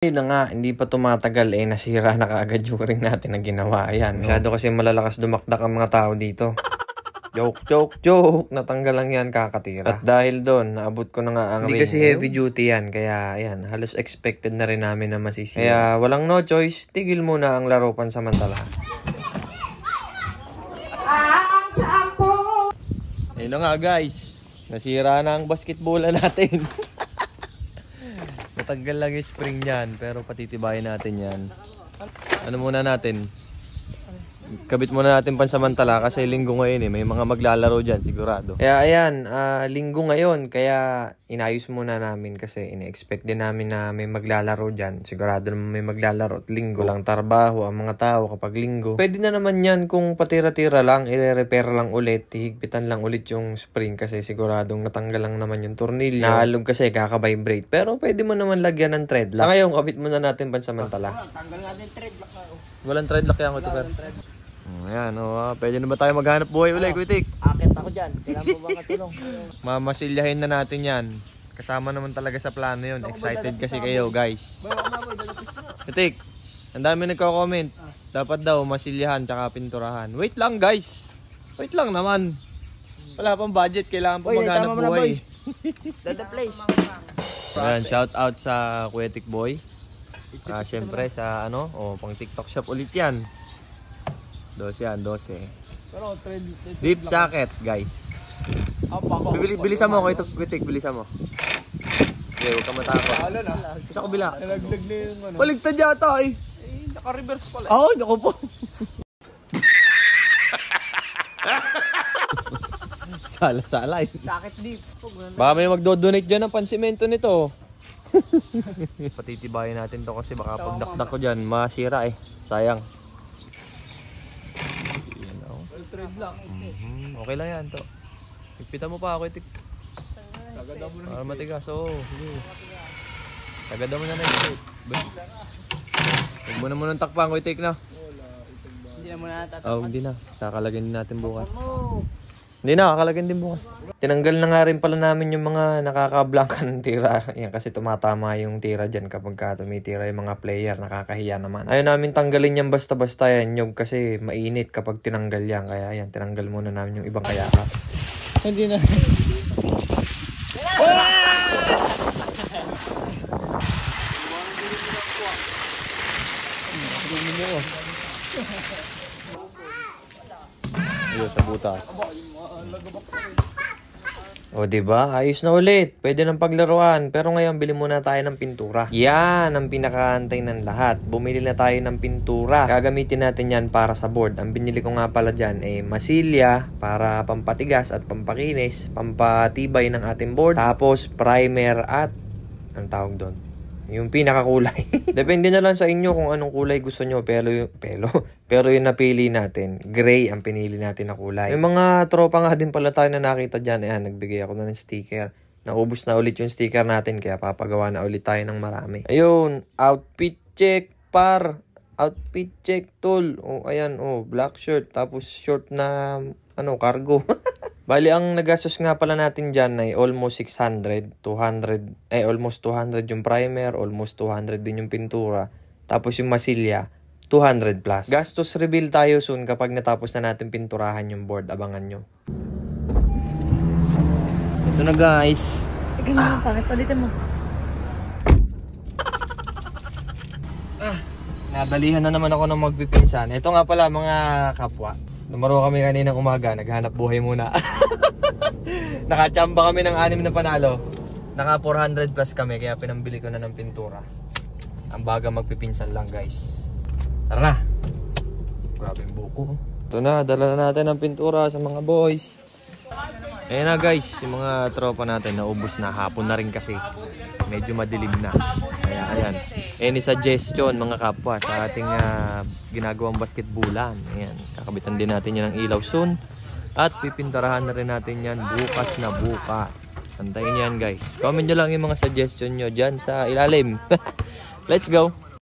Yun na nga, hindi pa tumatagal nasira na kaagad yung ring natin na ginawa. Ayan, masyado kasi malalakas dumakdak ang mga tao dito. Joke. Natanggal lang yan, kakatira. At dahil doon, naabot ko na nga ang ring. Hindi kasi heavy duty yan, kaya ayan, halos expected na rin namin na masisira. Kaya walang no choice, tigil muna ang laro pansamantala. Ayun na nga guys, nasira na ang basketbola natin. Matanggal lang yung spring niyan, pero patitibayin natin yan. Ano muna natin? Kabit muna natin pansamantala kasi linggo ngayon may mga maglalaro dyan sigurado. Kaya ayan, linggo ngayon, kaya inayos muna namin kasi ina-expect din namin na may maglalaro dyan. Sigurado naman may maglalaro at linggo. Walang trabaho ang mga tao kapag linggo. Pwede na naman yan kung patira-tira lang, i-repair lang ulit, higpitan lang ulit yung spring kasi siguradong natanggal lang naman yung tornilyo. Naalog kasi kaka-vibrate, pero pwede mo naman lagyan ng thread lock. Ngayon, kabit muna natin pansamantala. Tanggal natin thread lock. Walang thread lock yan ko ito, pero ayan, pwede na ba tayo maghanap buhay ulit, Kuitik? Akit ako dyan. Kailan mo ba katulong? Mamasilyahin na natin yan. Kasama naman talaga sa plano yun. Excited kasi kayo, guys. Kuitik, ang dami nagko-comment. Dapat daw masilyahan tsaka pinturahan. Wait lang, guys. Wait lang naman. Wala pang budget. Kailangan pa maghanap buhay. The place. Ayan, shout out sa Kuitik Boy. Siyempre sa pang TikTok shop ulit yan. 12 yan, 12. Deep socket, guys. Bilisan mo ko ito, Kuitik, bilisan mo. Okay, huwag ka matakot. Sa kabila. Nalaglag na yung Baligtad yata naka-reverse pala. Oo, naku po. Sala. Socket deep. Baka may magdo-donate dyan ng pansimento nito. Patitibayin natin to kasi baka pag dakdak ko dyan, masira Sayang. Thread lock. Okay lang yan to. Higpitan mo pa ako. Sagada mo na. Para matigas. Oo. Sagada mo na na. Huwag mo na muna takpan ko na. Hindi na muna tatakpan. Hindi na. Kakalagyan din natin bukas. Hindi na, kakalagyan din bukas. Tinanggal na nga rin pala namin yung mga nakakablanka ng tira. Yan kasi tumatama yung tira dyan kapag tumitira yung mga player. Nakakahiya naman. Ayaw namin tanggalin yan basta-basta yan nyog kasi mainit kapag tinanggal yan. Kaya yan, tinanggal muna namin yung ibang kayakas. Hindi na. Ayun sa butas. O diba? Ayos na ulit. Pwede ng paglaruan. Pero ngayon, bili muna tayo ng pintura. Yan ang pinakaantay ng lahat. Bumili na tayo ng pintura. Gagamitin natin yan para sa board. Ang binili ko nga pala dyan masilya para pampatigas at pampakinis. Pampatibay ng ating board. Tapos primer at anong tawag doon? Yung pinakakulay. Depende na lang sa inyo kung anong kulay gusto nyo. Pero yung napili natin, gray ang pinili natin na kulay. May mga tropa nga din pala tayo na nakita dyan. Ayan, nagbigay ako na ng sticker. Naubos na ulit yung sticker natin. Kaya papagawa na ulit tayo ng marami. Ayun, outfit check par. Outfit check tol. Ayan, black shirt. Tapos short na cargo. Bali, ang nagastos nga pala natin dyan ay almost 600, 200, almost 200 yung primer, almost 200 din yung pintura. Tapos yung masilya, 200 plus. Gastos reveal tayo soon kapag natapos na natin pinturahan yung board. Abangan nyo. Ito na guys. Ganyan mo, bakit palitin mo? Nadalihan na naman ako ng magpipinsan. Ito nga pala mga kapwa. Lumaro kami kaninang umaga, naghanap buhay muna. Nakachamba kami ng 6 na panalo. Naka 400 plus kami, kaya pinambili ko na ng pintura. Ang baga magpipinsan lang guys. Tara na! Grabe yung buko. Ito na, dala na natin ang pintura sa mga boys. Ayan na guys, yung mga tropa natin naubos na. Hapon na rin kasi. Medyo madilim na. Kaya ayan. Any suggestion mga kapwa sa ating ginagawang basketbulan. Ayan. Kakabitan din natin yan ng ilaw soon. At pipintarahan na rin natin yan bukas na bukas. Antayin yan guys. Comment nyo lang yung mga suggestion nyo dyan sa ilalim. Let's go!